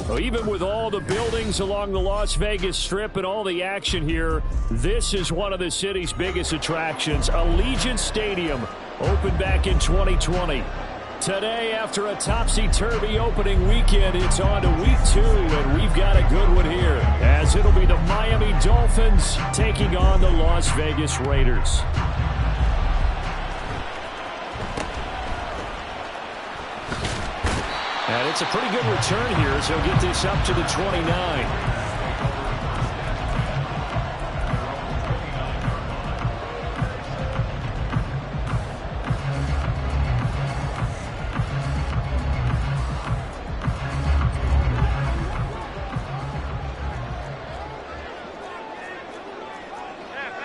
Well, even with all the buildings along the Las Vegas Strip and all the action here, this is one of the city's biggest attractions. Allegiant Stadium opened back in 2020. Today, after a topsy-turvy opening weekend, it's on to week 2, and we've got a good one here, as it'll be the Miami Dolphins taking on the Las Vegas Raiders. And it's a pretty good return here, so he'll get this up to the 29.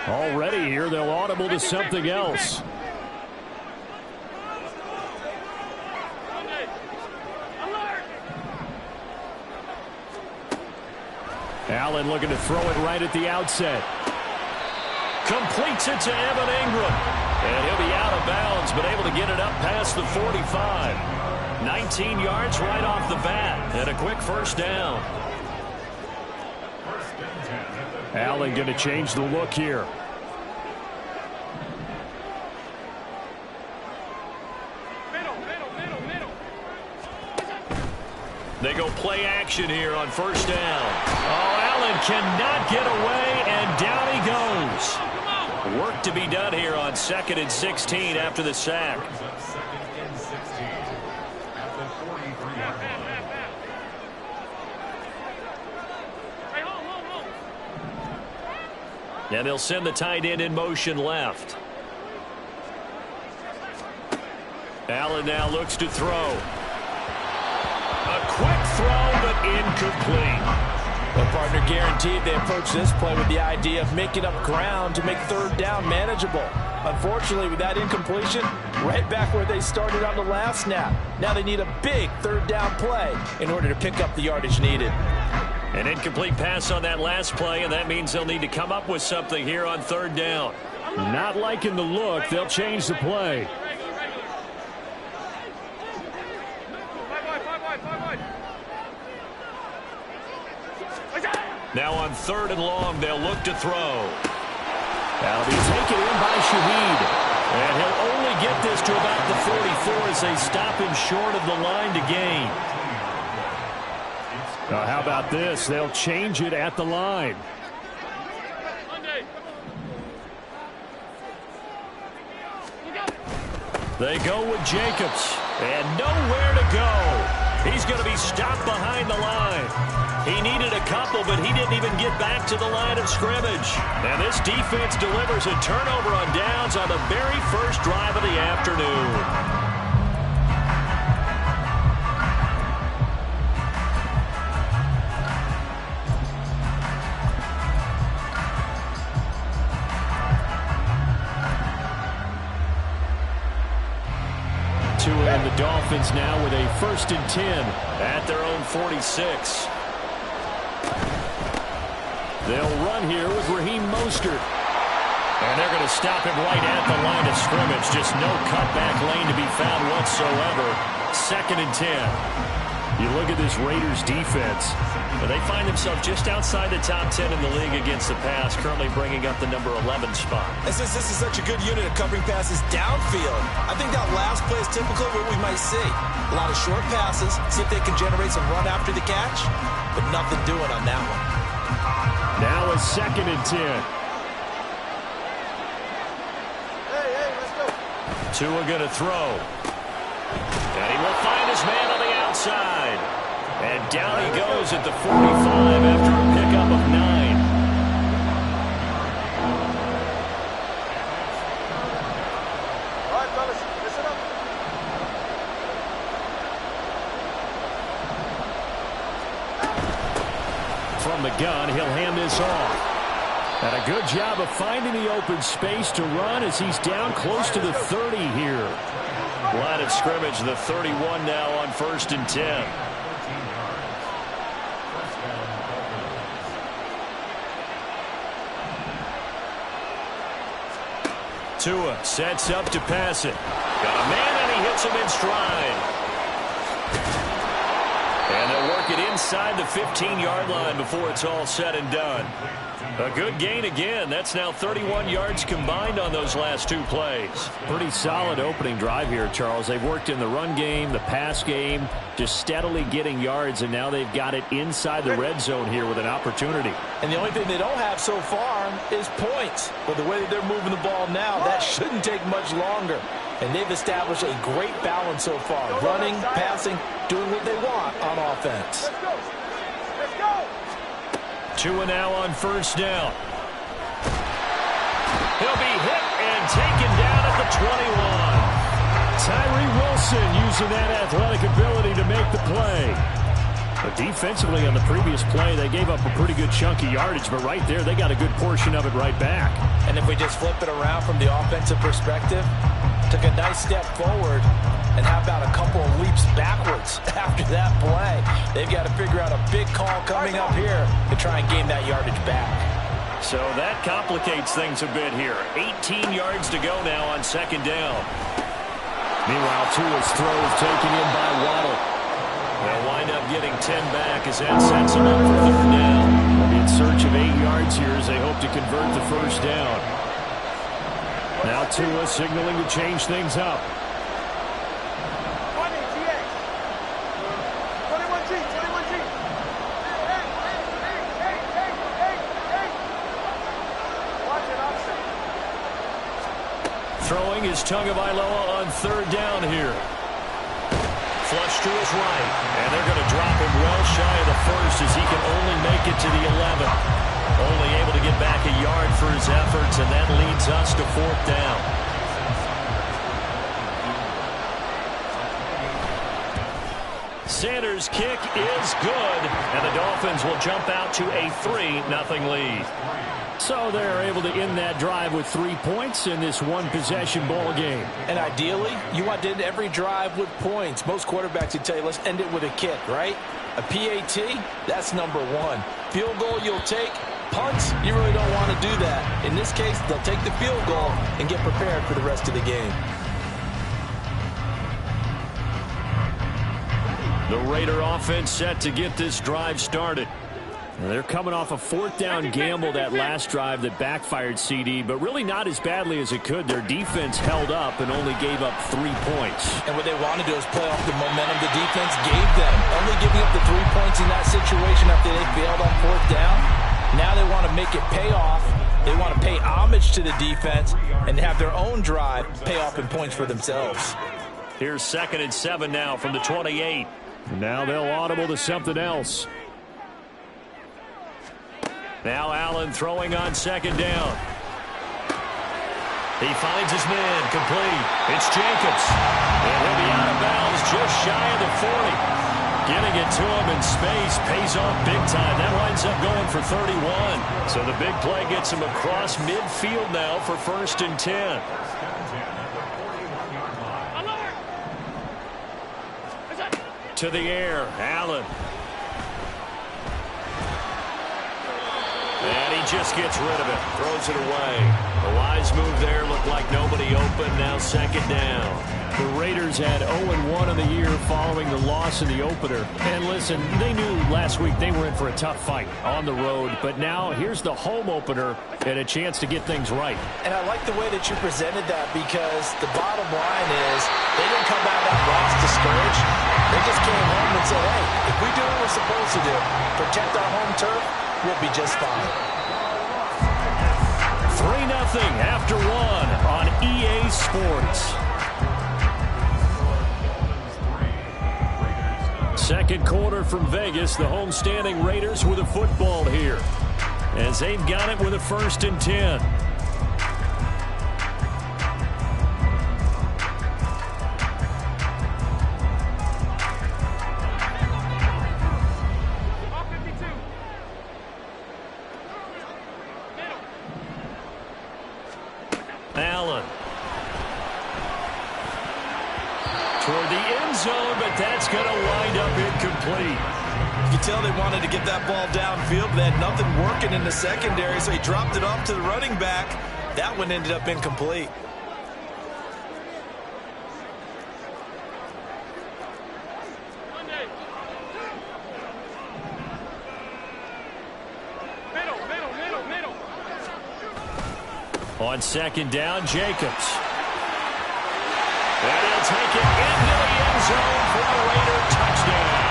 Already here, they'll audible to something else. Allen looking to throw it right at the outset. Completes it to Evan Ingram. And he'll be out of bounds, but able to get it up past the 45. 19 yards right off the bat. And a quick first down. Allen going to change the look here. They go play action here on first down. Oh, Allen cannot get away, and down he goes. Work to be done here on 2nd and 16 after the sack. And they'll send the tight end in motion left. Allen now looks to throw. A quick throw, but incomplete. Well, partner, guaranteed they approach this play with the idea of making up ground to make third down manageable. Unfortunately, with that incompletion, right back where they started on the last snap. Now they need a big third down play in order to pick up the yardage needed. An incomplete pass on that last play, and that means they'll need to come up with something here on third down. Not liking the look. They'll change the play. Now on 3rd and long, they'll look to throw. That'll be taken in by Shaheed. And he'll only get this to about the 44 as they stop him short of the line to gain. Now, how about this? They'll change it at the line. They go with Jacobs. And nowhere to go. He's going to be stopped behind the line. He needed a couple, but he didn't even get back to the line of scrimmage. And this defense delivers a turnover on downs on the very first drive of the afternoon. And the Dolphins now with a 1st and 10 at their own 46. They'll run here with Raheem Mostert. And they're going to stop him right at the line of scrimmage. Just no cutback lane to be found whatsoever. 2nd and 10. You look at this Raiders defense. They find themselves just outside the top 10 in the league against the pass, currently bringing up the number 11 spot. And since this is such a good unit of covering passes downfield, I think that last play is typical of what we might see. A lot of short passes, see if they can generate some run after the catch, but nothing doing on that one. Now a 2nd and 10. Let's go. Tua going to throw. And he will find his man on the outside. And down he goes at the 45 after a pickup of 9. All right, fellas, listen up. From the gun, he'll hand this off. And a good job of finding the open space to run as he's down close to the 30 here. Line of scrimmage, the 31 now on 1st and 10. Tua sets up to pass it. Got a man, and he hits him in stride. And they'll work make it inside the 15-yard line before it's all said and done. A good gain again. That's now 31 yards combined on those last 2 plays. Pretty solid opening drive here, Charles. They've worked in the run game, the pass game, just steadily getting yards, and now they've got it inside the red zone here with an opportunity. And the only thing they don't have so far is points. But the way that they're moving the ball now, that shouldn't take much longer. And they've established a great balance so far. Running, passing, doing what they want on offense. Let's go. Tua now on first down. He'll be hit and taken down at the 21. Tyree Wilson using that athletic ability to make the play. But defensively on the previous play, they gave up a pretty good chunk of yardage, but right there, they got a good portion of it right back. And if we just flip it around from the offensive perspective, took a nice step forward, and how about a couple of leaps backwards after that play? They've got to figure out a big call coming up here to try and gain that yardage back. So that complicates things a bit here. 18 yards to go now on second down. Meanwhile, Tua's throws taken in by Waddle. They'll wind up getting 10 back as that sets them up for third down. In search of 8 yards here as they hope to convert the first down. Now Tua signaling to change things up. 21G. Watch it, offset. Throwing is Tagovailoa on third down here. Flush to his right, and they're going to drop him well shy of the first as he can only make it to the 11. Only able to get back a yard for his efforts, and that leads us to fourth down. Sanders' kick is good, and the Dolphins will jump out to a 3-0 lead. So they're able to end that drive with 3 points in this one-possession ball game. And ideally, you want to end every drive with points. Most quarterbacks would tell you, let's end it with a kick, right? A PAT, that's number 1. Field goal you'll take. Punts, you really don't want to do that. In this case, they'll take the field goal and get prepared for the rest of the game. The Raider offense set to get this drive started. They're coming off a fourth down gamble that last drive that backfired, CD, but really not as badly as it could. Their defense held up and only gave up 3 points. And what they want to do is play off the momentum the defense gave them. Only giving up the 3 points in that situation after they failed on fourth down. Now they want to make it pay off. They want to pay homage to the defense and have their own drive pay off in points for themselves. Here's 2nd and 7 now from the 28. Now they'll audible to something else. Now Allen throwing on second down. He finds his man complete. It's Jacobs. And he'll be out of bounds just shy of the 40. Getting it to him in space pays off big time. That winds up going for 31. So the big play gets him across midfield now for 1st and 10. To the air, Allen. And he just gets rid of it, throws it away. A wise move there, looked like nobody open, now second down. The Raiders had 0-1 in the year following the loss in the opener. And listen, they knew last week they were in for a tough fight on the road, but now here's the home opener and a chance to get things right. And I like the way that you presented that because the bottom line is they didn't come out of that loss discouraged. They just came home and said, hey, if we do what we're supposed to do, protect our home turf, we'll be just fine. 3-0 after 1 on EA Sports. Second quarter from Vegas, the homestanding Raiders with a football here as they've got it with a 1st and 10. Allen. Toward the end zone, but that's going to wind up incomplete. You can tell they wanted to get that ball downfield, but they had nothing working in the secondary, so he dropped it off to the running back. That one ended up incomplete. On second down, Jacobs. And he'll take it into the end zone for a Raider touchdown.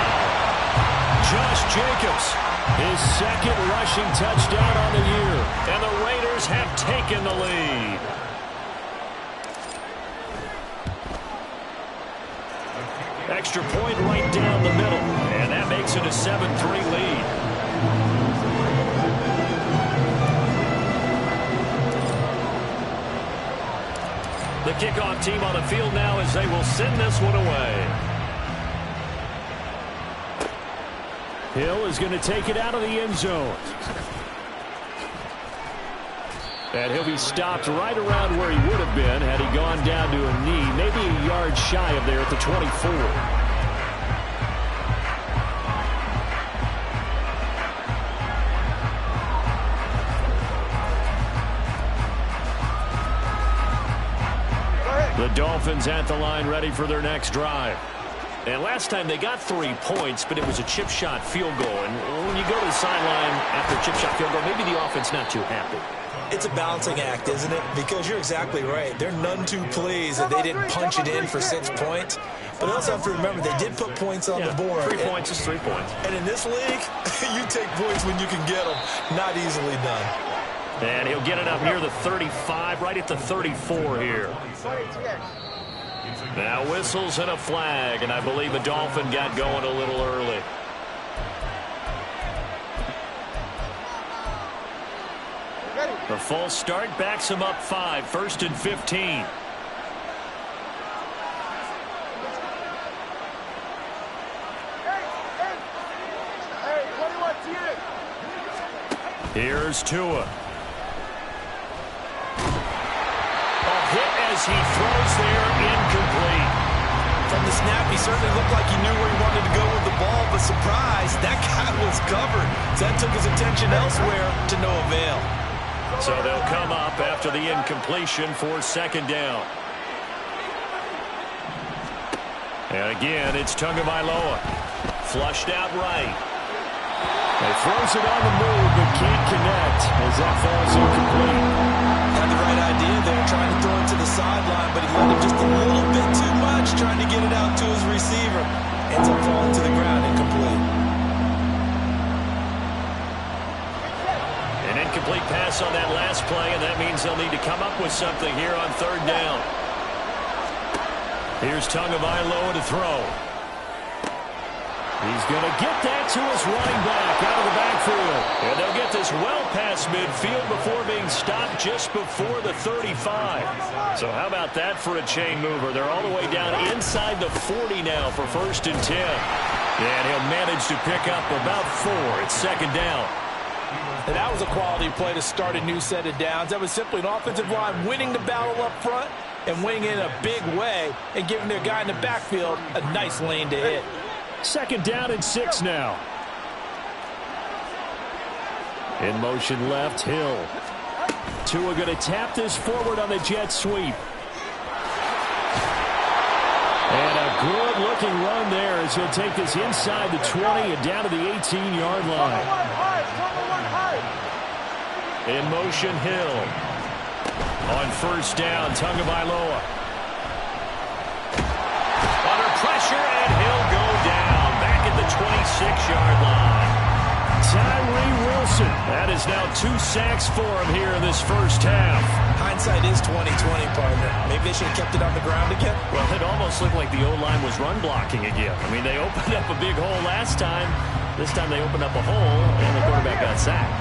Josh Jacobs, his second rushing touchdown on the year. And the Raiders have taken the lead. Extra point right down the middle. And that makes it a 7-3 lead. The kickoff team on the field now as they will send this one away. Hill is going to take it out of the end zone. And he'll be stopped right around where he would have been had he gone down to a knee, maybe a yard shy of there at the 24. The Dolphins at the line ready for their next drive. And last time they got 3 points, but it was a chip shot field goal. And when you go to the sideline after a chip shot field goal, maybe the offense not too happy. It's a balancing act, isn't it? Because you're exactly right. They're none too pleased that they didn't punch it in for 6 points. But also have to remember, they did put points on the board. 3 points is 3 points. And in this league, you take points when you can get them. Not easily done. And he'll get it up near the 35, right at the 34 here. Now whistles and a flag, and I believe the Dolphin got going a little early. The false start backs him up 5, 1st and 15. Here's Tua. A hit as he throws there, incomplete. From the snap, he certainly looked like he knew where he wanted to go with the ball, but surprise, that guy was covered. So that took his attention elsewhere to no avail. So they'll come up after the incompletion for second down. And again, it's Tagovailoa. Flushed out right. He throws it on the move, but can't connect as that falls incomplete. Had the right idea there, trying to throw it to the sideline, but he let him just a little bit too much, trying to get it out to his receiver. Ends up falling to the ground, incomplete. An incomplete pass on that last play, and that means they'll need to come up with something here on third down. Here's Tagovailoa to throw. He's going to get that to his running back out of the backfield. And they'll get this well past midfield before being stopped just before the 35. So how about that for a chain mover? They're all the way down inside the 40 now for 1st and 10. And he'll manage to pick up about 4 at second down. And that was a quality play to start a new set of downs. That was simply an offensive line winning the battle up front and winning in a big way and giving their guy in the backfield a nice lane to hit. Second down and 6 now. In motion left, Hill. Tua going to tap this forward on the jet sweep. And a good-looking run there as he'll take this inside the 20 and down to the 18-yard line. In motion, Hill. On first down, Tagovailoa. Under pressure, and he'll go down back at the 26-yard line. Tyree Wilson. That is now 2 sacks for him here in this first half. Hindsight is 20/20, partner. Maybe they should have kept it on the ground again. Well, it almost looked like the O-line was run blocking again. I mean, they opened up a big hole last time. This time they opened up a hole, and the quarterback got sacked.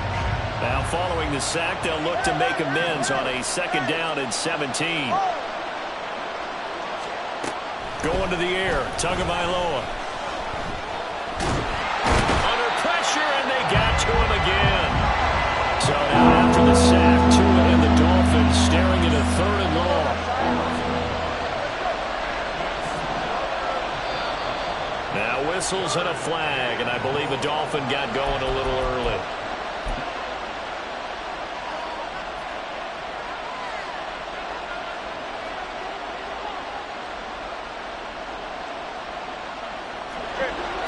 Now, following the sack, they'll look to make amends on a second down and 17. Going to the air, Tagovailoa. Under pressure, and they got to him again. So now after the sack, Tua and the Dolphins staring at a 3rd and long. Now whistles and a flag, and I believe the Dolphin got going a little early.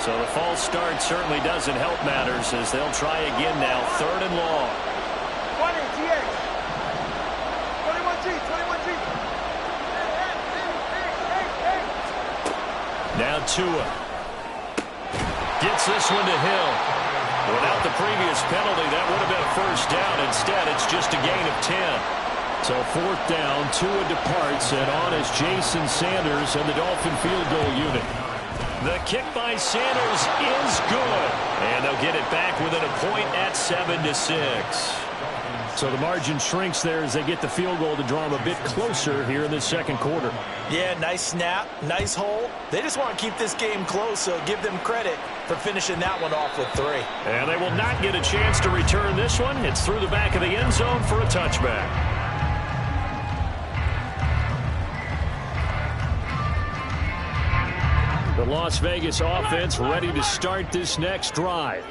So the false start certainly doesn't help matters as they'll try again now. 3rd and long. Now Tua gets this one to Hill. Without the previous penalty, that would have been a first down. Instead, it's just a gain of 10. So fourth down, Tua departs, and on is Jason Sanders and the Dolphin field goal unit. The kick by Sanders is good, and they'll get it back within a point at 7-6. So the margin shrinks there as they get the field goal to draw them a bit closer here in the second quarter. Yeah, nice snap, nice hole. They just want to keep this game close, so give them credit for finishing that one off with 3. And they will not get a chance to return this one. It's through the back of the end zone for a touchback. The Las Vegas offense ready to start this next drive.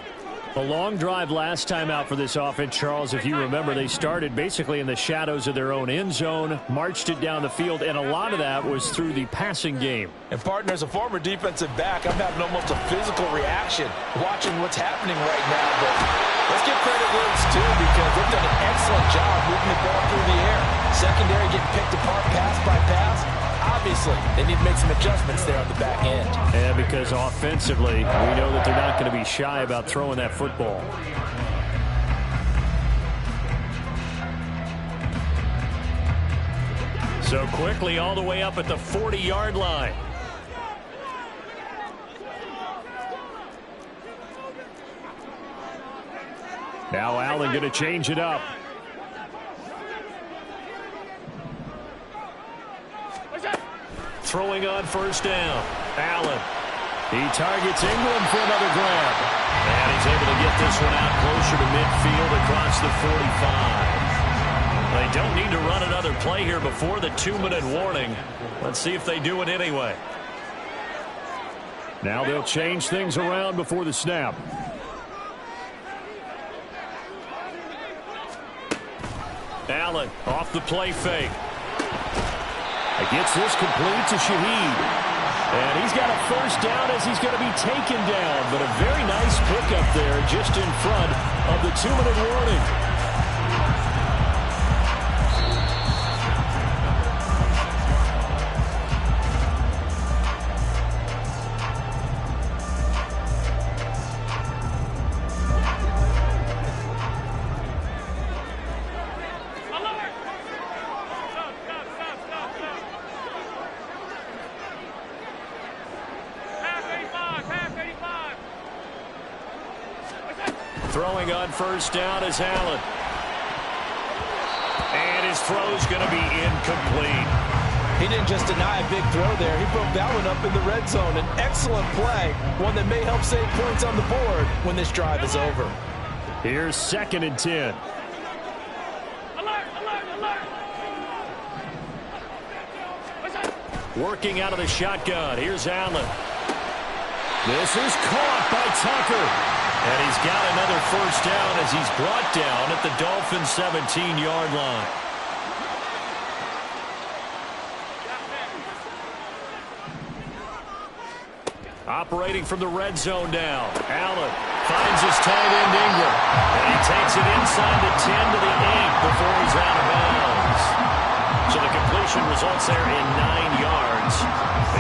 A long drive last time out for this offense, Charles. If you remember, they started basically in the shadows of their own end zone, marched it down the field, and a lot of that was through the passing game. And, partner, as a former defensive back, I'm having almost a physical reaction watching what's happening right now. But let's give credit where it's due because they've done an excellent job moving the ball through the air. Secondary getting picked apart pass by pass. Obviously, they need to make some adjustments there on the back end. And because offensively, we know that they're not going to be shy about throwing that football. So quickly all the way up at the 40-yard line. Now Allen going to change it up. Throwing on first down. Allen. He targets Ingram for another grab. And he's able to get this one out closer to midfield across the 45. They don't need to run another play here before the 2-minute warning. Let's see if they do it anyway. Now they'll change things around before the snap. Allen off the play fake. Gets this complete to Shaheed. And he's got a first down as he's going to be taken down. But a very nice pickup there just in front of the 2-minute warning. Throwing on first down is Allen. And his throw's going to be incomplete. He didn't just deny a big throw there. He broke that one up in the red zone. An excellent play, one that may help save points on the board when this drive is over. Here's 2nd and 10. Working out of the shotgun. Here's Allen. This is caught by Tucker. And he's got another first down as he's brought down at the Dolphins' 17-yard line. Operating from the red zone now. Allen finds his tight end Ingram. And he takes it inside the 10 to the 8 before he's out of bounds. So the completion results there in 9 yards.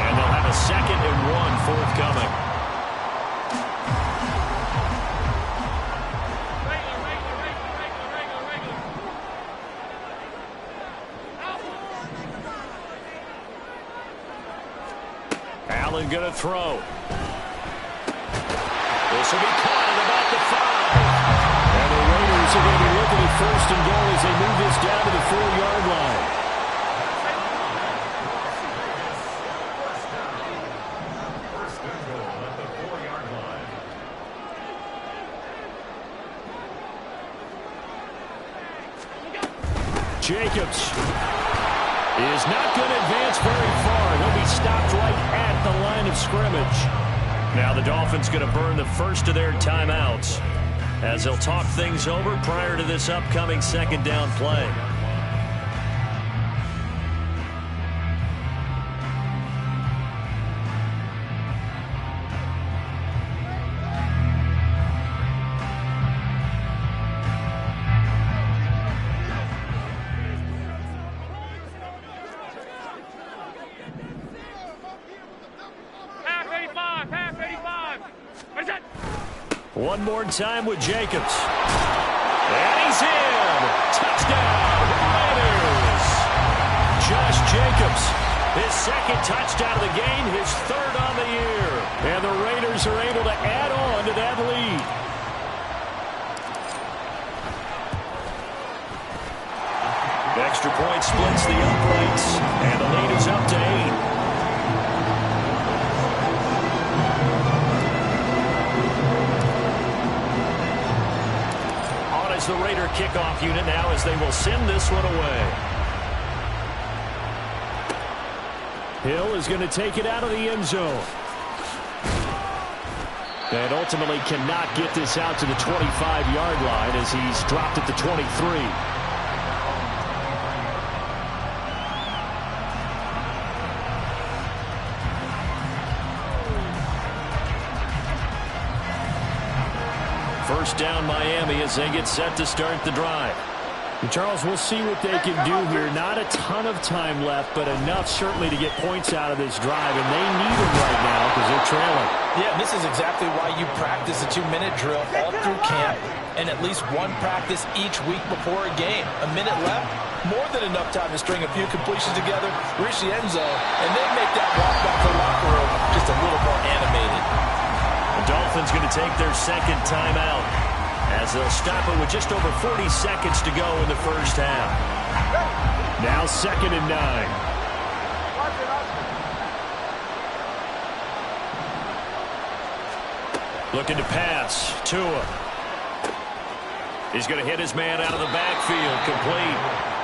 And they'll have a 2nd and 1 forthcoming. Allen going to throw. This will be caught at about the 5. And the Raiders are going to be looking at 1st and goal as they move this down to the 4-yard line. Jacobs is not going to advance very far. He'll be stopped right at the line of scrimmage. Now the Dolphins going to burn the first of their timeouts as they'll talk things over prior to this upcoming 2nd down play. One more time with Jacobs. And he's in. Touchdown, Raiders. Josh Jacobs, his second touchdown of the game, his third on the year. And the Raiders are able to add on to that lead. Extra point splits the uprights, and the lead is up to 8. The Raider kickoff unit now as they will send this one away. Hill is going to take it out of the end zone. And ultimately cannot get this out to the 25-yard line as he's dropped at the 23. First down Miami as they get set to start the drive. And Charles, we'll see what they can do here. Not a ton of time left, but enough certainly to get points out of this drive, and they need them right now because they're trailing. Yeah, this is exactly why you practice a 2-minute drill all through camp and at least one practice each week before a game. A minute left, more than enough time to string a few completions together, reach the end zone, and then make that walk back to the locker room just a little more animated. The Dolphins going to take their second timeout as they'll stop it with just over 40 seconds to go in the first half. Now 2nd and 9. Looking to pass. Tua. He's going to hit his man out of the backfield. Complete.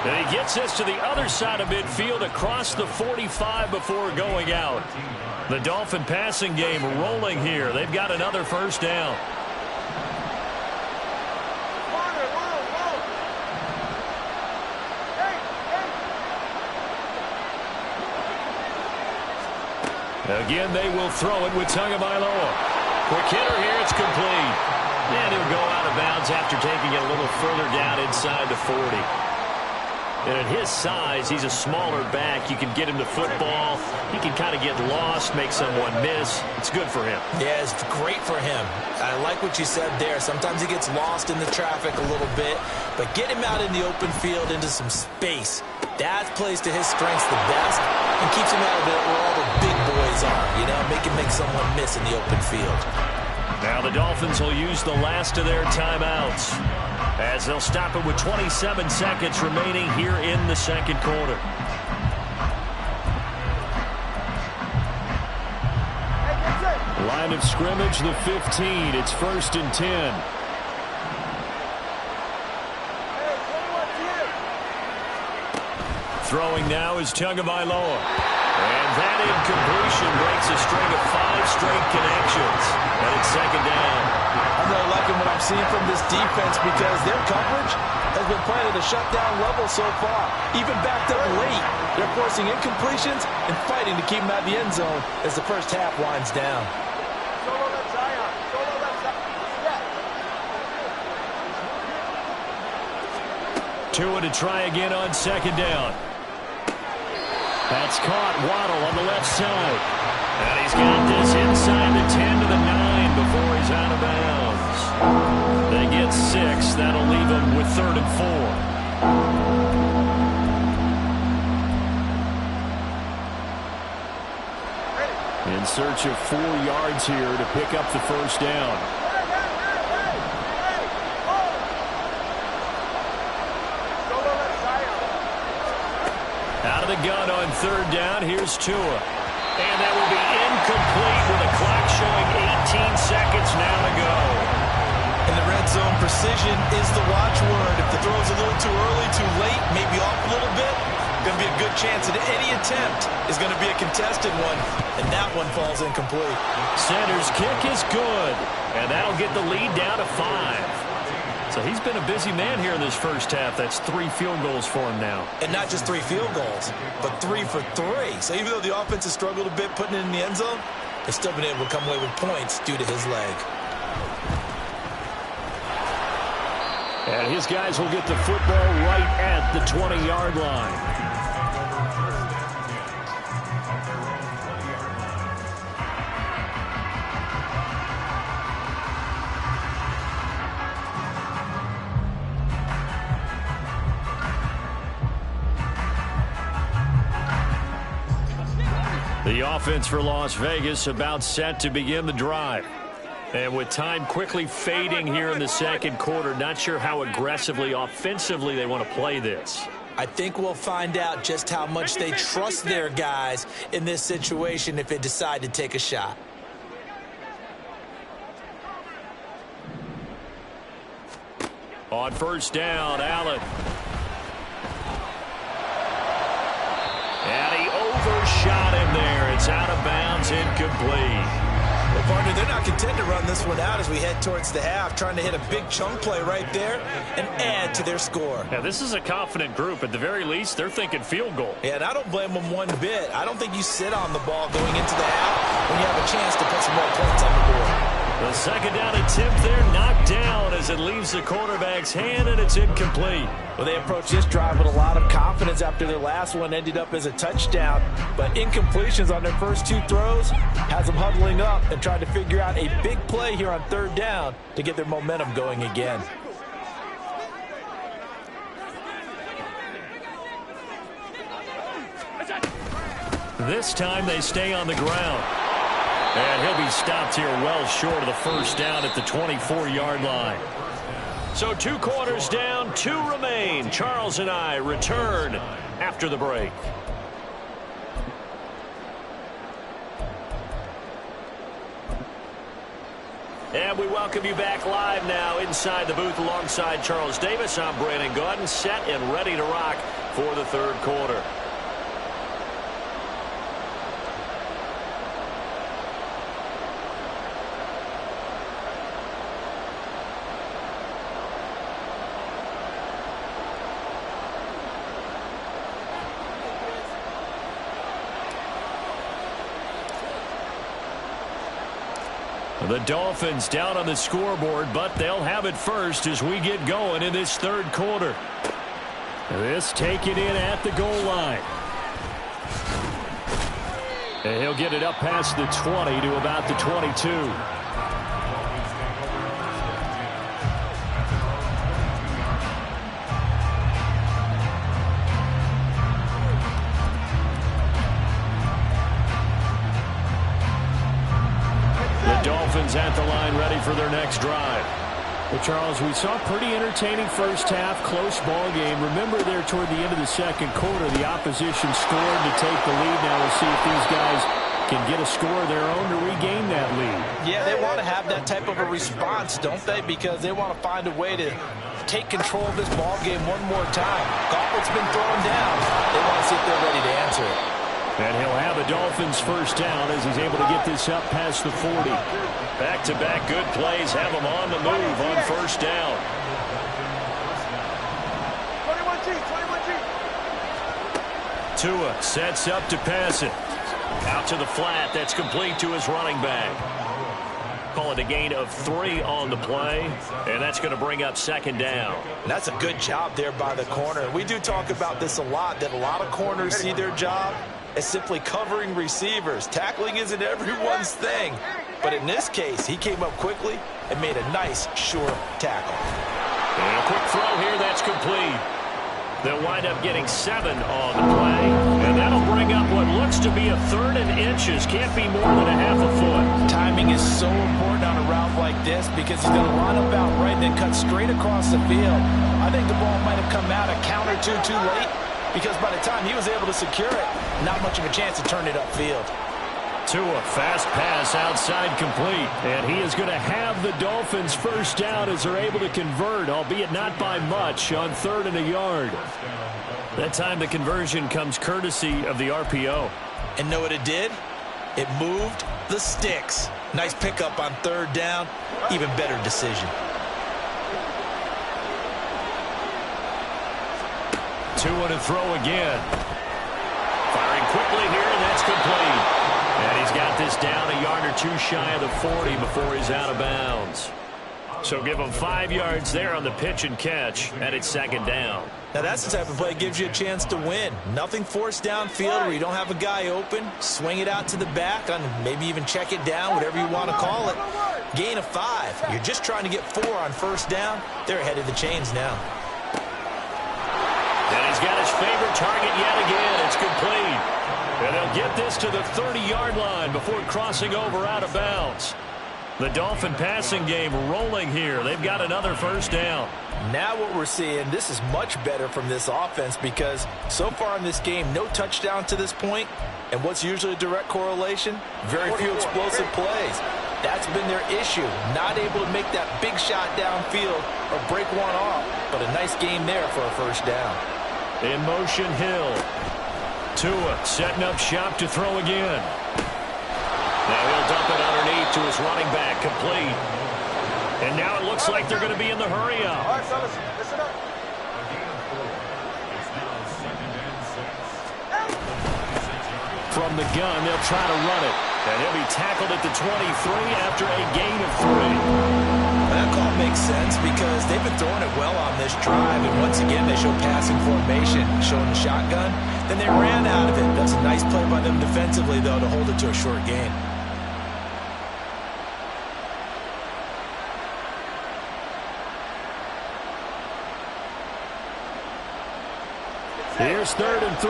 And he gets this to the other side of midfield across the 45 before going out. The Dolphin passing game rolling here. They've got another first down. Again, they will throw it with Tagovailoa. Quick hitter here, it's complete. And he'll go out of bounds after taking it a little further down inside the 40. And at his size, he's a smaller back. You can get him to football. He can kind of get lost, make someone miss. It's good for him. Yeah, it's great for him. I like what you said there. Sometimes he gets lost in the traffic a little bit, but get him out in the open field into some space. That plays to his strengths the best and keeps him out of it where all the big boys are, you know, make someone miss in the open field. Now the Dolphins will use the last of their timeouts as they'll stop it with 27 seconds remaining here in the second quarter. Line of scrimmage, the 15. It's 1st and 10. Throwing now is Tagovailoa. And that incompletion breaks a string of 5 straight connections. And it's 2nd down. I'm really liking what I'm seeing from this defense because their coverage has been playing at a shutdown level so far. Even backed up late, they're forcing incompletions and fighting to keep them out of the end zone as the first half winds down. Tua to try again on 2nd down. That's caught. Waddle on the left side. And he's got this inside the 10 to the 9 before he's out of bounds. They get 6. That'll leave them with 3rd and 4. In search of 4 yards here to pick up the first down. Out of the gun on 3rd down. Here's Tua. And that will be incomplete with the clock showing 18 seconds now to go. In the red zone, precision is the watchword. If the throw's a little too early, too late, maybe off a little bit, going to be a good chance that any attempt is going to be a contested one, and that one falls incomplete. Center's kick is good, and that'll get the lead down to 5. So he's been a busy man here in this first half. That's 3 field goals for him now. And not just 3 field goals, but 3 for 3. So even though the offense has struggled a bit putting it in the end zone, they've still been able to come away with points due to his leg. And his guys will get the football right at the 20-yard line. The offense for Las Vegas about set to begin the drive. And with time quickly fading here in the second quarter, not sure how aggressively, offensively they want to play this. I think we'll find out just how much they trust their guys in this situation if they decide to take a shot. On first down, Allen. And he overshot him there. It's out of bounds, incomplete. Well, partner, they're not content to run this one out as we head towards the half, trying to hit a big chunk play right there and add to their score. Yeah, this is a confident group. At the very least, they're thinking field goal. Yeah, and I don't blame them one bit. I don't think you sit on the ball going into the half when you have a chance to put some more points on the board. The second down attempt there knocked down as it leaves the quarterback's hand, and it's incomplete. Well, they approached this drive with a lot of confidence after their last one ended up as a touchdown. But incompletions on their first two throws has them huddling up and trying to figure out a big play here on third down to get their momentum going again. This time they stay on the ground. And he'll be stopped here well short of the first down at the 24-yard line. So 2 quarters down, 2 remain. Charles and I return after the break. And we welcome you back live now inside the booth alongside Charles Davis. I'm Brandon Gaudin, set and ready to rock for the third quarter. The Dolphins down on the scoreboard, but they'll have it first as we get going in this third quarter. This taken in at the goal line. And he'll get it up past the 20 to about the 22. Dolphins at the line ready for their next drive. Well, Charles, we saw a pretty entertaining first half, close ball game. Remember there toward the end of the second quarter, the opposition scored to take the lead. Now we'll see if these guys can get a score of their own to regain that lead. Yeah, they want to have that type of a response, don't they? Because they want to find a way to take control of this ball game one more time. Gauntlet's been thrown down. They want to see if they're ready to answer it. And he'll have the Dolphins first down as he's able to get this up past the 40. Back-to-back good plays have him on the move on first down. 21G, 21G. Tua sets up to pass it. Out to the flat. That's complete to his running back. Call it a gain of 3 on the play, and that's going to bring up second down. And that's a good job there by the corner. We do talk about this a lot, that a lot of corners see their job as simply covering receivers. Tackling isn't everyone's thing. But in this case, he came up quickly and made a nice, sure tackle. And a quick throw here, that's complete. They'll wind up getting 7 on the play. And that'll bring up what looks to be a 3rd and inches. Can't be more than a half a foot. Timing is so important on a route like this because he's going to line up out right and then cut straight across the field. I think the ball might have come out a count or two too late, because by the time he was able to secure it, not much of a chance to turn it upfield. Tua, fast pass outside complete. And he is going to have the Dolphins first down as they're able to convert, albeit not by much, on 3rd and a yard. That time the conversion comes courtesy of the RPO. And know what it did? It moved the sticks. Nice pickup on 3rd down. Even better decision. Tua to throw again. Firing quickly here, and that's complete. And he's got this down a yard or 2 shy of the 40 before he's out of bounds. So give him 5 yards there on the pitch and catch, and it's second down. Now that's the type of play that gives you a chance to win. Nothing forced downfield where you don't have a guy open. Swing it out to the back, and maybe even check it down, whatever you want to call it. Gain of 5. You're just trying to get 4 on first down. They're ahead of the chains now. And he's got his favorite target yet again. It's complete. And they'll get this to the 30-yard line before crossing over out of bounds. The Dolphin passing game rolling here. They've got another first down. Now what we're seeing, this is much better from this offense because so far in this game, no touchdown to this point. And what's usually a direct correlation? Very few explosive plays. That's been their issue. Not able to make that big shot downfield or break one off. But a nice game there for a first down. In motion, Hill. Tua setting up shop to throw again. Now he'll dump it underneath to his running back, complete. And now it looks like they're going to be in the hurry up. All right, fellas, listen up. From the gun, they'll try to run it. And he'll be tackled at the 23 after a gain of 3. That call makes sense because they've been throwing it well on this drive. And once again, they show passing formation, showing the shotgun. Then they ran out of it. That's a nice play by them defensively, though, to hold it to a short gain. Here's 3rd and 3.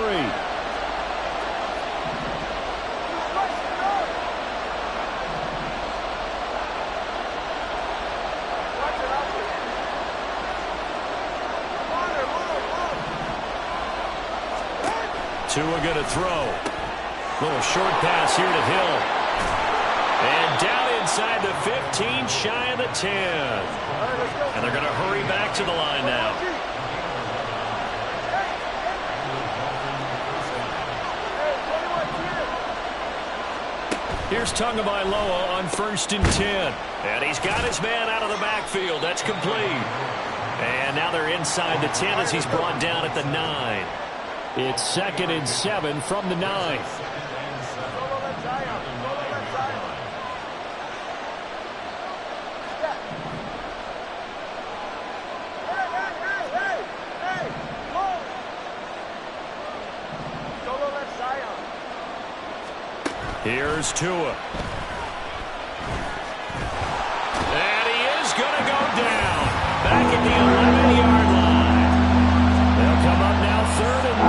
Tua going to throw. Little short pass here to Hill. And down inside the 15, shy of the 10. And they're going to hurry back to the line now. Here's Tagovailoa on 1st and 10. And he's got his man out of the backfield. That's complete. And now they're inside the 10 as he's brought down at the 9. It's 2nd and 7 from the 9. Here's Tua. And he is going to go down. Back at the 11-yard line. They'll come up now 3rd and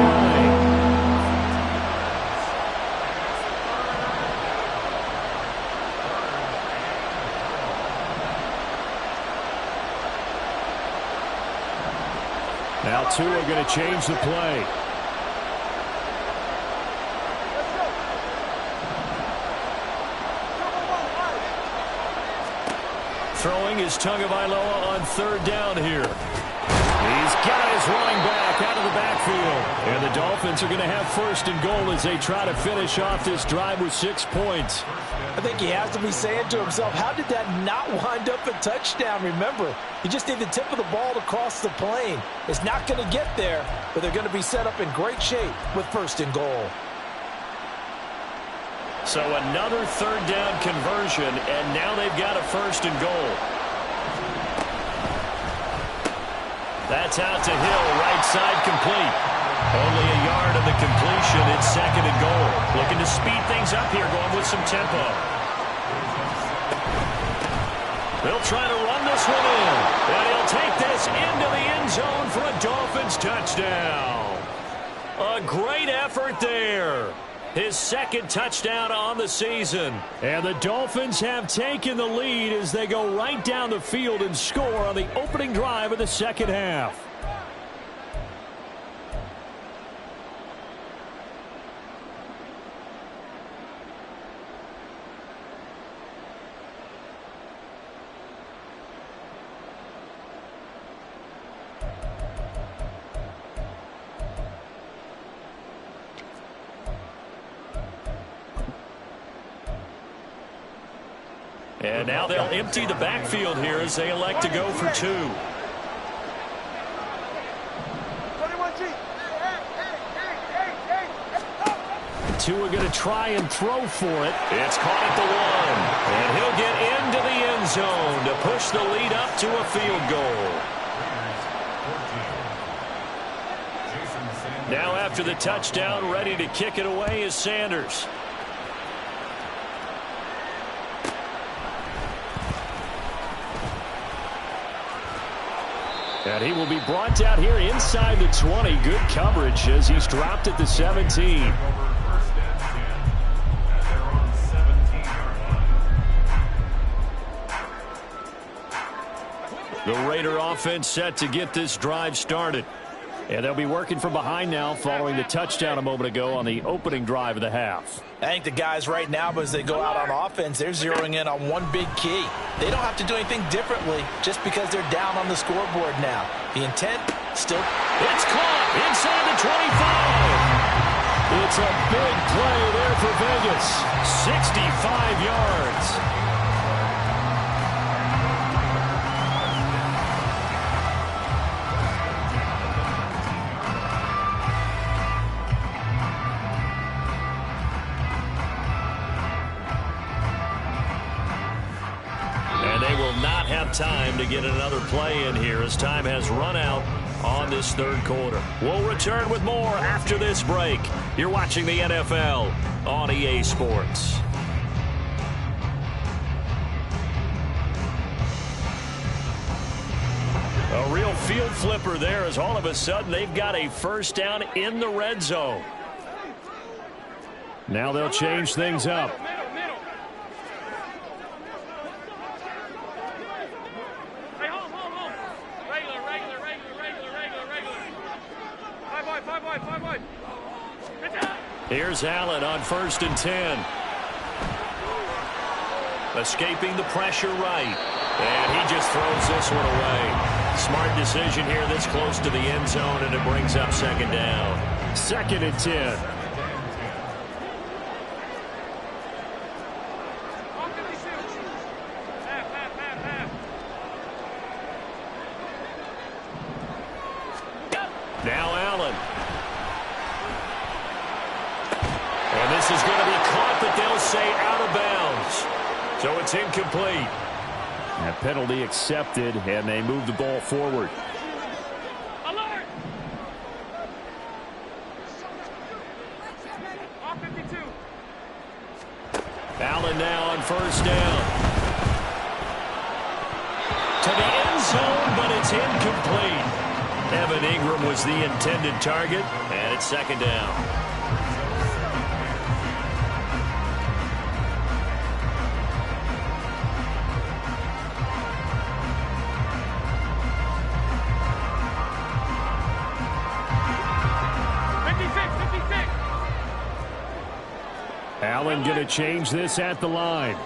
9. Now Tua going to change the play. Throwing is Tagovailoa on 3rd down here. He's got his running back out of the backfield. And the Dolphins are going to have 1st and goal as they try to finish off this drive with 6 points. I think he has to be saying to himself, how did that not wind up a touchdown? Remember, you just need the tip of the ball to cross the plane. It's not going to get there, but they're going to be set up in great shape with 1st and goal. So another 3rd down conversion, and now they've got a 1st and goal. That's out to Hill, right side complete. Only a yard of the completion. It's 2nd and goal. Looking to speed things up here, going with some tempo. They'll try to run this one in, and he'll take this into the end zone for a Dolphins touchdown. A great effort there. His 2nd touchdown on the season. And the Dolphins have taken the lead as they go right down the field and score on the opening drive of the 2nd half. And now they'll empty the backfield here as they elect to go for 2. 21G. Tua going to try and throw for it. It's caught at the 1. And he'll get into the end zone to push the lead up to a field goal. Now after the touchdown, ready to kick it away is Sanders. And he will be brought down here inside the 20. Good coverage as he's dropped at the 17. The Raider offense set to get this drive started. And they'll be working from behind now following the touchdown a moment ago on the opening drive of the half. I think the guys right now, as they go out on offense, they're zeroing in on one big key. They don't have to do anything differently just because they're down on the scoreboard now. The intent still... It's caught inside the 25. It's a big play there for Vegas. 65 yards. Time to get another play in here as time has run out on this third quarter. We'll return with more after this break. You're watching the NFL on EA Sports. A real field flipper there as all of a sudden they've got a first down in the red zone. Now they'll change things up. Here's Allen on 1st and 10. Escaping the pressure right. And he just throws this one away. Smart decision here this close to the end zone, and it brings up second down. 2nd and 10. Now Allen. And this is going to be caught, but they'll say out of bounds. So it's incomplete. That penalty accepted, and they move the ball forward. Alert! 52. Allen now on 1st down. To the end zone, but it's incomplete. Evan Ingram was the intended target, and it's 2nd down. Allen going to change this at the line.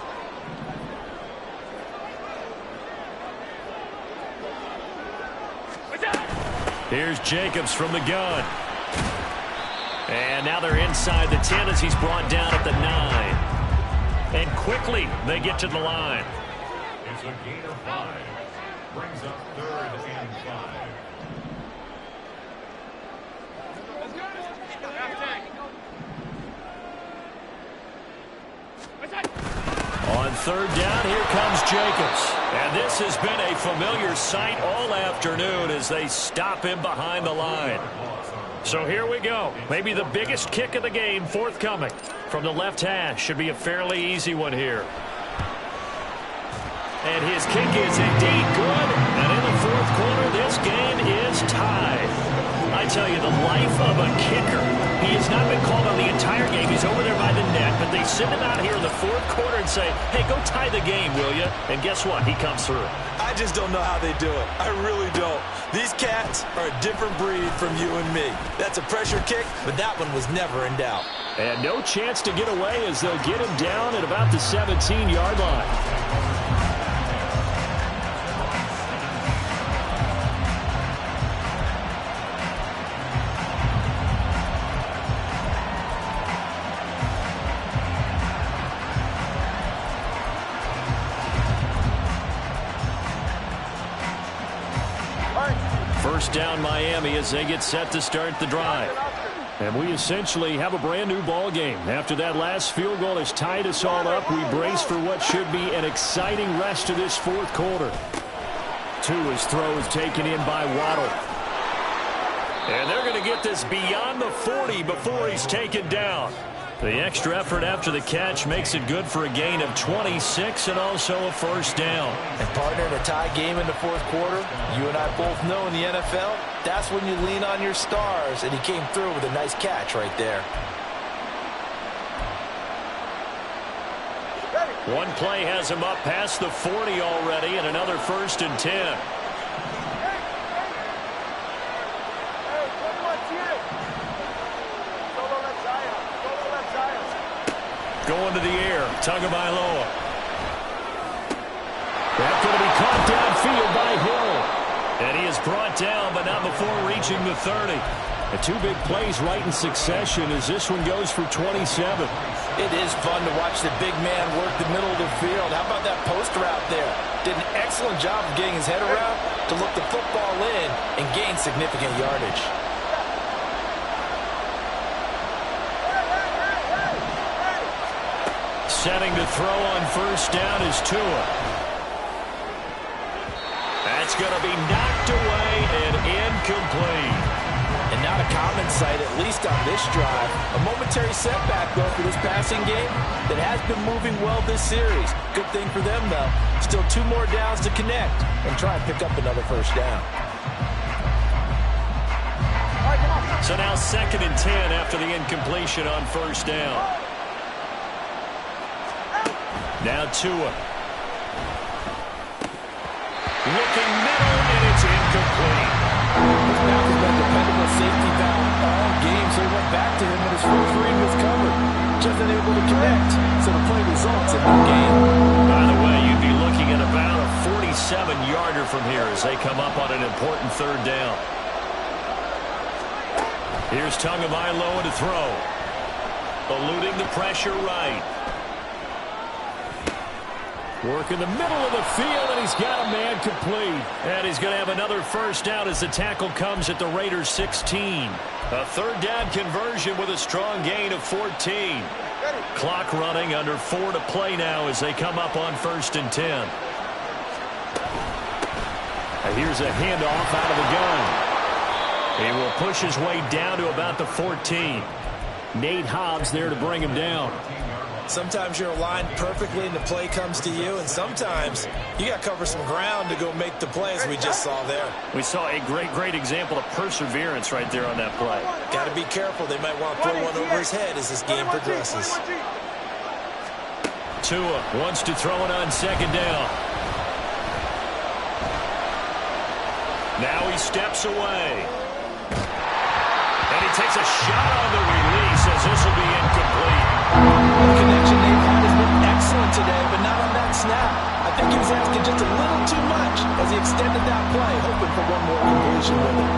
Here's Jacobs from the gun. And now they're inside the 10 as he's brought down at the 9. And quickly they get to the line. It's a gain of 5. Brings up 3rd and 5. On 3rd down, here comes Jacobs. And this has been a familiar sight all afternoon as they stop him behind the line. So here we go. Maybe the biggest kick of the game forthcoming from the left hash. Should be a fairly easy one here. And his kick is indeed good. And in the 4th quarter, this game is tied. I tell you, the life of a kicker. He has not been called on the entire game. He's over there by the net. But they send him out here in the 4th quarter and say, hey, go tie the game, will you? And guess what? He comes through. I just don't know how they do it. I really don't. These cats are a different breed from you and me. That's a pressure kick, but that one was never in doubt. And no chance to get away as they'll get him down at about the 17-yard line. First down Miami as they get set to start the drive. And we essentially have a brand new ball game. After that last field goal has tied us all up, we brace for what should be an exciting rest of this 4th quarter. Tua's throw is taken in by Waddle. And they're going to get this beyond the 40 before he's taken down. The extra effort after the catch makes it good for a gain of 26 and also a first down. And partner, in a tie game in the 4th quarter, you and I both know in the NFL, that's when you lean on your stars, and he came through with a nice catch right there. One play has him up past the 40 already, and another 1st and 10. Going to the air, Tagovailoa. That's going to be caught downfield by Hill. And he is brought down, but not before reaching the 30. And two big plays right in succession as this one goes for 27. It is fun to watch the big man work the middle of the field. How about that post route there? Did an excellent job of getting his head around to look the football in and gain significant yardage. Setting to throw on first down is Tua. That's going to be knocked away and incomplete. And not a common sight, at least on this drive. A momentary setback, though, for this passing game that has been moving well this series. Good thing for them, though. Still 2 more downs to connect and try and pick up another first down. So now 2nd and 10 after the incompletion on first down. Now Tua. Looking middle, and it's incomplete. This pass has been a dependable safety valve all game, so he went back to him, and his first read was covered. Just unable to connect, so the play results in no gain. By the way, you'd be looking at about a 47-yarder from here as they come up on an important 3rd down. Here's Tagovailoa to throw. Eluding the pressure right. Work in the middle of the field, and he's got a man complete. And he's going to have another first down as the tackle comes at the Raiders' 16. A 3rd down conversion with a strong gain of 14. Clock running, under 4 to play now as they come up on 1st and 10. And here's a handoff out of the gun. He will push his way down to about the 14. Nate Hobbs there to bring him down. Sometimes you're aligned perfectly and the play comes to you, and sometimes you got to cover some ground to go make the play, as we just saw there. We saw a great example of perseverance right there on that play. Got to be careful. They might want to throw one over his head as this game progresses. Tua wants to throw it on 2nd down. Now he steps away. And he takes a shot on the release as this will be incomplete. The connection they've had has been excellent today, but not on that snap. I think he was asking just a little too much as he extended that play, hoping for one more completion with it.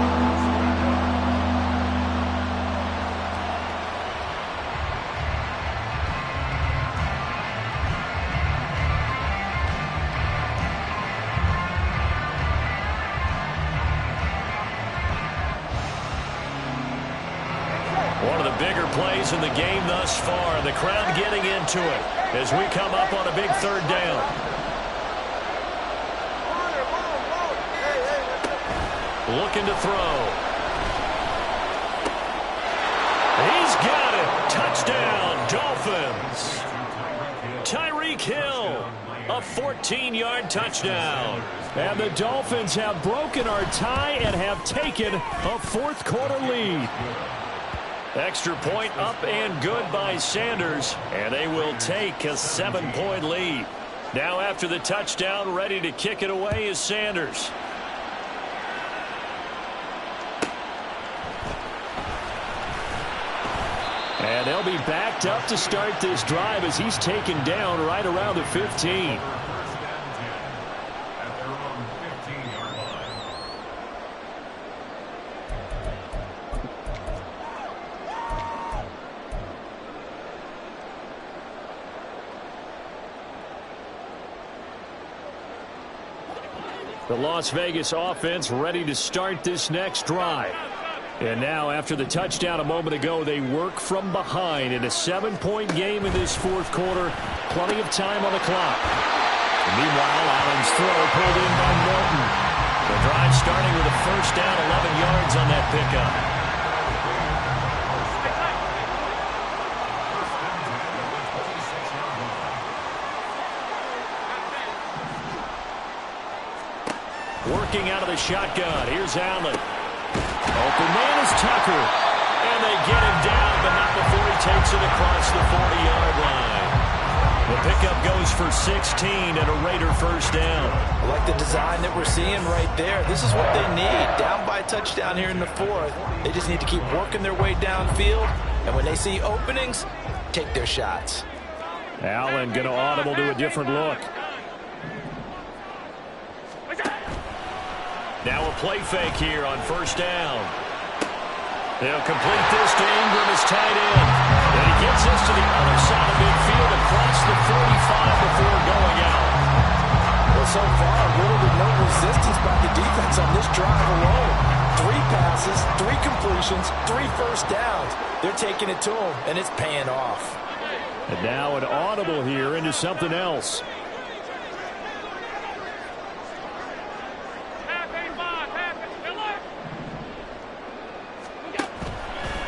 One of the bigger plays in the game thus far. The crowd getting into it as we come up on a big 3rd down. Looking to throw. He's got it. Touchdown, Dolphins. Tyreek Hill, a 14-yard touchdown. And the Dolphins have broken our tie and have taken a 4th quarter lead. Extra point up and good by Sanders, and they will take a 7-point lead. Now after the touchdown, ready to kick it away is Sanders. And they'll be backed up to start this drive as he's taken down right around the 15. The Las Vegas offense ready to start this next drive. And now after the touchdown a moment ago, they work from behind in a 7-point game in this 4th quarter. Plenty of time on the clock. And meanwhile, Allen's throw pulled in by Norton. The drive starting with a first down, 11 yards on that pickup. Working out of the shotgun. Here's Allen. Open man is Tucker. And they get him down, but not before he takes it across the 40-yard line. The pickup goes for 16 and a Raider first down. I like the design that we're seeing right there. This is what they need. Down by a touchdown here in the fourth. They just need to keep working their way downfield. And when they see openings, take their shots. Allen going to audible to a different look. Now a play fake here on first down. They'll complete this to Ingram as tight end. And he gets this to the other side of midfield across the 45 before going out. Well, so far, little to no resistance by the defense on this drive alone. 3 passes, 3 completions, 3 first downs. They're taking it to him, and it's paying off. And now an audible here into something else.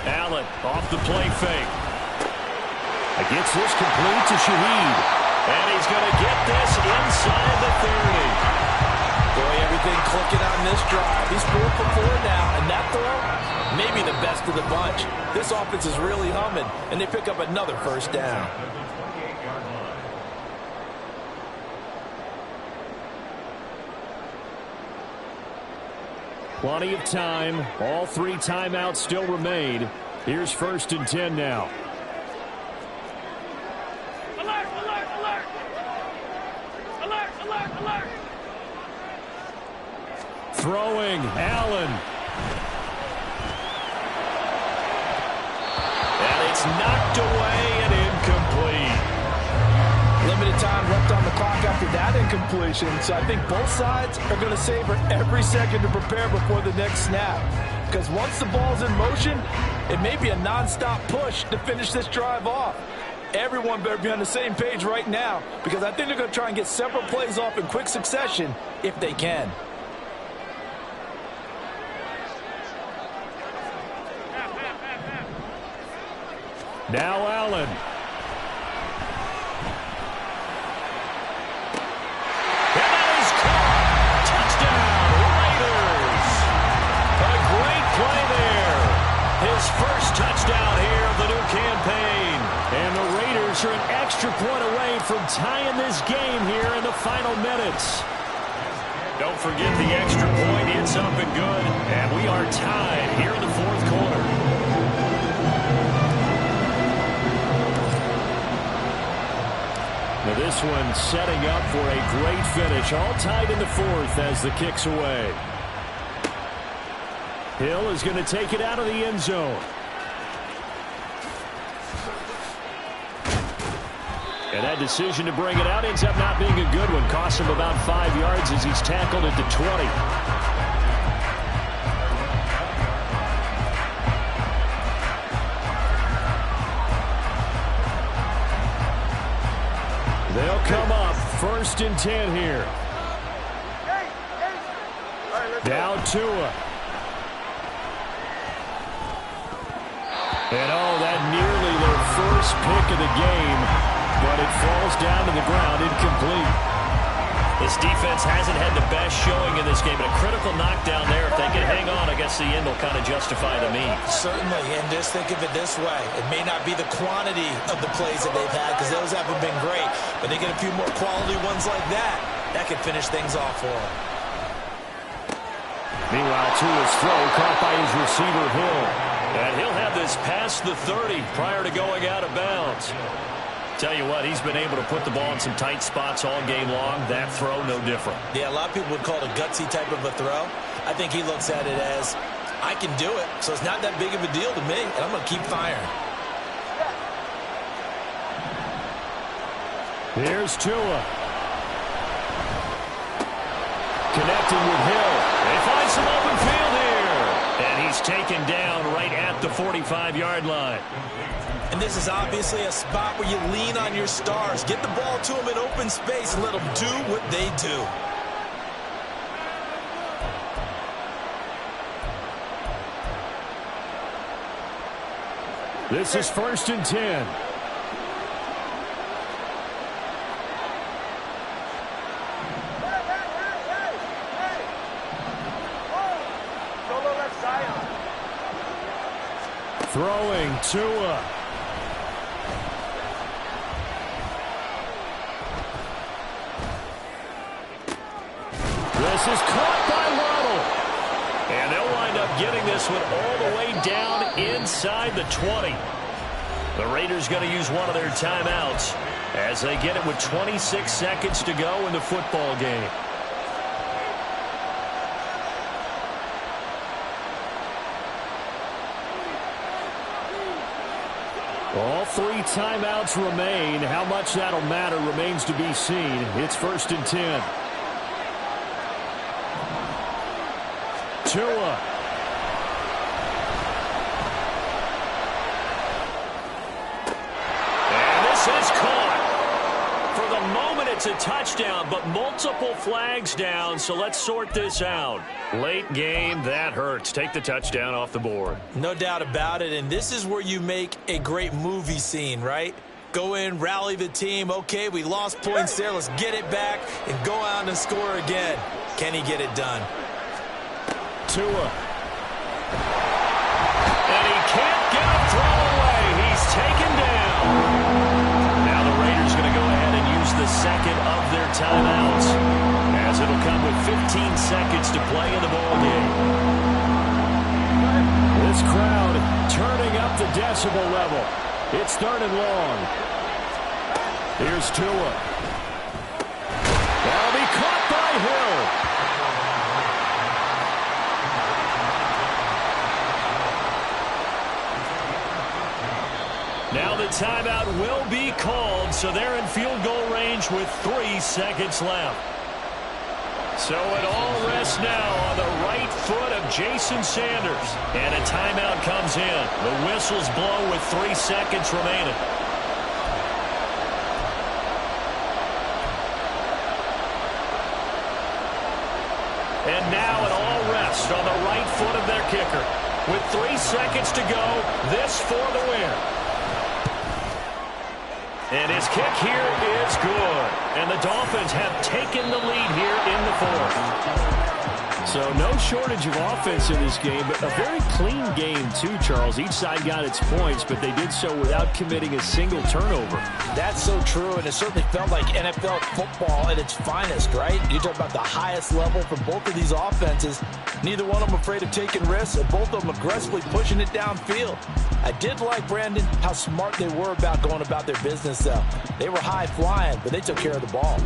Allen off the play fake. Gets this complete to Shaheed. And he's going to get this inside the 30. Boy, everything clicking on this drive. He's 4 for 4 now, and that throw, maybe the best of the bunch. This offense is really humming, and they pick up another first down. Plenty of time. All 3 timeouts still remain. Here's first and 10 now. Alert, alert, alert! Alert, alert, alert! Throwing, Allen. And it's knocked away and incomplete. Limited time left on the clock after that incompletion, so I think both sides are going to savor every second to prepare before the next snap. Because once the ball's in motion, it may be a non-stop push to finish this drive off. Everyone better be on the same page right now, because I think they're going to try and get several plays off in quick succession if they can. Now Allen. And that is caught. Touchdown, Raiders. A great play there. His first touchdown here of the new campaign. And the Raiders are an extra point away from tying this game here in the final minutes. Don't forget the extra point. It's up and good. And we are tied here in the fourth quarter. Now this one setting up for a great finish. All tied in the fourth as the kick's away. Hill is going to take it out of the end zone. And that decision to bring it out ends up not being a good one. Costs him about 5 yards as he's tackled at the 20. They'll come up first and 10 here. Down Tua. And oh, that nearly their first pick of the game, but it falls down to the ground incomplete. This defense hasn't had the best showing in this game, but a critical knockdown there. If they can hang on, I guess the end will kind of justify the means. Certainly, and just think of it this way. It may not be the quantity of the plays that they've had, because those haven't been great, but they get a few more quality ones like that. That could finish things off for them. Meanwhile, Tua's throw caught by his receiver, Hill. And he'll have this past the 30 prior to going out of bounds. Tell you what, he's been able to put the ball in some tight spots all game long. That throw, no different. Yeah, a lot of people would call it a gutsy type of a throw. I think he looks at it as, I can do it, so it's not that big of a deal to me, and I'm going to keep firing. Here's Tua. Connecting with Hill. They find some open field here. And he's taken down right at the 45-yard line. And this is obviously a spot where you lean on your stars. Get the ball to them in open space and let them do what they do. This is first and 10. Throwing Tua. This is caught by Waddle. And they'll wind up getting this one all the way down inside the 20. The Raiders going to use one of their timeouts as they get it with 26 seconds to go in the football game. All 3 timeouts remain. How much that'll matter remains to be seen. It's 1st and 10. Tua. And this is caught. For the moment, it's a touchdown, but multiple flags down, so let's sort this out. Late game, that hurts. Take the touchdown off the board. No doubt about it, and this is where you make a great movie scene, right? Go in, rally the team. Okay, we lost points there. Let's get it back and go out and score again. Can he get it done? Tua. And he can't get a throw away. He's taken down. Now the Raiders going to go ahead and use the second of their timeouts, as it'll come with 15 seconds to play in the ballgame. This crowd turning up the decibel level. It's 3rd and long. Here's Tua. That'll be caught by Hill. Now the timeout will be called, so they're in field goal range with 3 seconds left. So it all rests now on the right foot of Jason Sanders. And a timeout comes in. The whistles blow with 3 seconds remaining. And now it all rests on the right foot of their kicker. With 3 seconds to go, this for the win. And his kick here is good. And the Dolphins have taken the lead here in the 4th. So no shortage of offense in this game, but a very clean game too, Charles. Each side got its points, but they did so without committing a single turnover. That's so true, and it certainly felt like NFL football at its finest, right? You talk about the highest level for both of these offenses. Neither one of them afraid of taking risks, and both of them aggressively pushing it downfield. I did like, Brandon, how smart they were about going about their business, though. They were high flying, but they took care of the ball.